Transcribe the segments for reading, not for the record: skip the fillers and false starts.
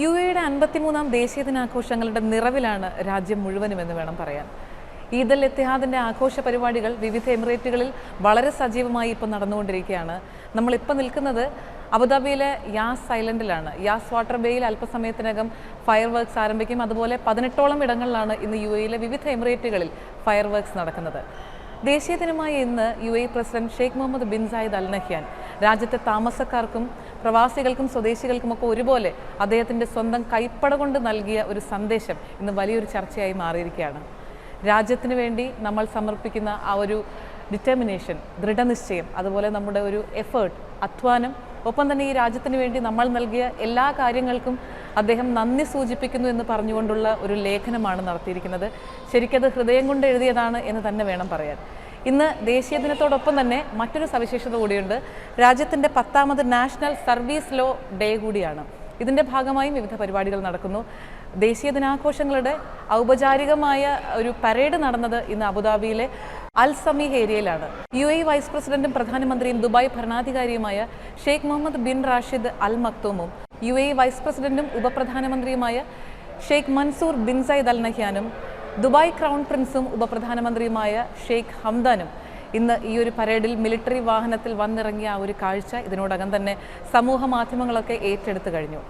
UAE-യുടെ 53ാം ദേശീയ ദിനാഘോഷങ്ങളുടെ നിറവിലാണ് രാജ്യം മുഴുവനുമെന്ന് വേണം പറയാൻ. ഈദ് അൽ ഇത്തിഹാദിന്റെ ആഘോഷ പരിപാടികൾ വിവിധ എമിറേറ്റുകളിൽ വളരെ സജീവമായി ഇപ്പോൾ നടന്നുകൊണ്ടിരിക്കുകയാണ്. നമ്മളിപ്പോൾ നിൽക്കുന്നത് അബുദാബിയിലെ യാസ് ഐലൻഡിലാണ്. യാസ് വാട്ടർ ബേയിൽ അല്പസമയത്തിനകം ഫയർ വർക്ക്സ് ആരംഭിക്കും. അതുപോലെ 18ഓളം ഇടങ്ങളിലാണ് ഇന്ന് UAE-യിലെ വിവിധ എമിറേറ്റുകളിൽ ഫയർ വർക്ക്സ് നടക്കുന്നത്. ദേശീയ ദിനമായ ഇന്ന് UAE president Sheikh Mohammed bin Zayed Al Nahyan രാജ്യത്തെ താമസക്കാർക്കും പ്രവാസികൾക്കും സ്വദേശികൾക്കുമൊക്കെ ഒരുപോലെ അദ്ദേഹത്തിൻ്റെ സ്വന്തം കൈപ്പട കൊണ്ട് നൽകിയ ഒരു സന്ദേശം ഇന്ന് വലിയൊരു ചർച്ചയായി മാറിയിരിക്കുകയാണ്. രാജ്യത്തിന് വേണ്ടി നമ്മൾ സമർപ്പിക്കുന്ന ആ ഒരു ഡിറ്റർമിനേഷൻ, ദൃഢനിശ്ചയം, അതുപോലെ നമ്മുടെ ഒരു എഫേർട്ട്, അധ്വാനം, ഒപ്പം തന്നെ ഈ രാജ്യത്തിന് വേണ്ടി നമ്മൾ നൽകിയ എല്ലാ കാര്യങ്ങൾക്കും അദ്ദേഹം നന്ദി സൂചിപ്പിക്കുന്നു എന്ന് പറഞ്ഞുകൊണ്ടുള്ള ഒരു ലേഖനമാണ് നടത്തിയിരിക്കുന്നത്. ശരിക്കത് ഹൃദയം കൊണ്ട് എഴുതിയതാണ് എന്ന് തന്നെ വേണം പറയാൻ. ഇന്ന് ദേശീയ ദിനത്തോടൊപ്പം തന്നെ മറ്റൊരു സവിശേഷത കൂടിയുണ്ട്. രാജ്യത്തിൻ്റെ 10ാമത് നാഷണൽ സർവീസ് ലോ ഡേ കൂടിയാണ്. ഇതിൻ്റെ ഭാഗമായും വിവിധ പരിപാടികൾ നടക്കുന്നു. ദേശീയ ദിനാഘോഷങ്ങളുടെ ഔപചാരികമായ ഒരു പരേഡ് നടന്നത് ഇന്ന് അബുദാബിയിലെ അൽ സമീഹ് ഏരിയയിലാണ്. UAE വൈസ് പ്രസിഡന്റും പ്രധാനമന്ത്രിയും ദുബായ് ഭരണാധികാരിയുമായ Sheikh Mohammed bin Rashid Al മക്തൂമും UAE വൈസ് പ്രസിഡന്റും ഉപപ്രധാനമന്ത്രിയുമായ Sheikh Mansour bin Zayed Al നഹ്യാനും ദുബായ് ക്രൗൺ പ്രിൻസും ഉപപ്രധാനമന്ത്രിയുമായ ഷെയ്ഖ് ഹംദാനും ഇന്ന് ഈ ഒരു പരേഡിൽ മിലിറ്ററി വാഹനത്തിൽ വന്നിറങ്ങിയ ആ ഒരു കാഴ്ച ഇതിനോടകം തന്നെ സമൂഹ മാധ്യമങ്ങളൊക്കെ ഏറ്റെടുത്തു കഴിഞ്ഞു.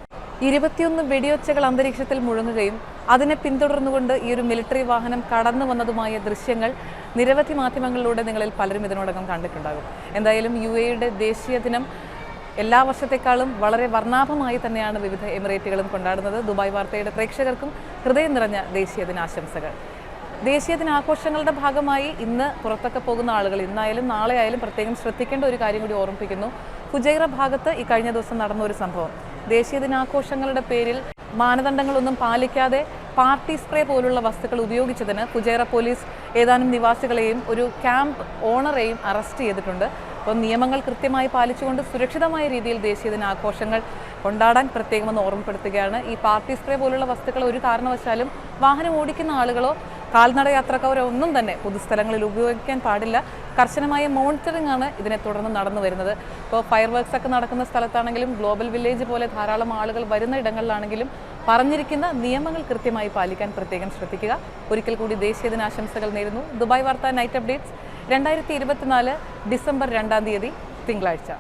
21 വെടിയൊച്ചകൾ അന്തരീക്ഷത്തിൽ മുഴങ്ങുകയും അതിനെ പിന്തുടർന്നുകൊണ്ട് ഈ ഒരു മിലിറ്ററി വാഹനം കടന്നു വന്നതുമായ ദൃശ്യങ്ങൾ നിരവധി മാധ്യമങ്ങളിലൂടെ നിങ്ങളിൽ പലരും ഇതിനോടകം കണ്ടിട്ടുണ്ടാകും. എന്തായാലും UAE-യുടെ ദേശീയ ദിനം എല്ലാ വർഷത്തെക്കാളും വളരെ വർണ്ണാഭമായി തന്നെയാണ് വിവിധ എമിറേറ്റുകളും കൊണ്ടാടുന്നത്. ദുബായ് വാർത്തയുടെ പ്രേക്ഷകർക്കും ഹൃദയം നിറഞ്ഞ ദേശീയ ദിനാശംസകൾ. ദേശീയ ദിനാഘോഷങ്ങളുടെ ഭാഗമായി ഇന്ന് പുറത്തൊക്കെ പോകുന്ന ആളുകൾ ഇന്നായാലും നാളെ ആയാലും പ്രത്യേകം ശ്രദ്ധിക്കേണ്ട ഒരു കാര്യം കൂടി ഓർമ്മിപ്പിക്കുന്നു. ഫുജൈറ ഭാഗത്ത് ഈ കഴിഞ്ഞ ദിവസം നടന്ന ഒരു സംഭവം, ദേശീയ ദിനാഘോഷങ്ങളുടെ പേരിൽ മാനദണ്ഡങ്ങളൊന്നും പാലിക്കാതെ പാർട്ടി സ്പ്രേ പോലുള്ള വസ്തുക്കൾ ഉപയോഗിച്ചതിന് ഫുജൈറ പോലീസ് ഏതാനും നിവാസികളെയും ഒരു ക്യാമ്പ് ഓണറെയും അറസ്റ്റ് ചെയ്തിട്ടുണ്ട്. അപ്പോൾ നിയമങ്ങൾ കൃത്യമായി പാലിച്ചുകൊണ്ട് സുരക്ഷിതമായ രീതിയിൽ ദേശീയ ദിനാഘോഷങ്ങൾ കൊണ്ടാടാൻ പ്രത്യേകം ഒന്ന് ഓർമ്മപ്പെടുത്തുകയാണ്. ഈ പാർട്ടി സ്പ്രേ പോലുള്ള വസ്തുക്കൾ ഒരു കാരണവശാലും വാഹനം ഓടിക്കുന്ന ആളുകളോ കാൽനട യാത്രക്കാരോ ഒന്നും തന്നെ പൊതുസ്ഥലങ്ങളിൽ ഉപയോഗിക്കാൻ പാടില്ല. കർശനമായ മോണിറ്ററിംഗ് ആണ് ഇതിനെ തുടർന്ന് നടന്നു വരുന്നത്. ഇപ്പോൾ ഫയർ വർക്ക്സ് ഒക്കെ നടക്കുന്ന സ്ഥലത്താണെങ്കിലും ഗ്ലോബൽ വില്ലേജ് പോലെ ധാരാളം ആളുകൾ വരുന്ന ഇടങ്ങളിലാണെങ്കിലും പറഞ്ഞിരിക്കുന്ന നിയമങ്ങൾ കൃത്യമായി പാലിക്കാൻ പ്രത്യേകം ശ്രദ്ധിക്കുക. ഒരിക്കൽ കൂടി ദേശീയ ദിനാശംസകൾ നേരുന്നു. ദുബായ് വാർത്ത നൈറ്റ് അപ്ഡേറ്റ്സ് 2024 ഡിസംബർ 2 തിങ്കളാഴ്ച.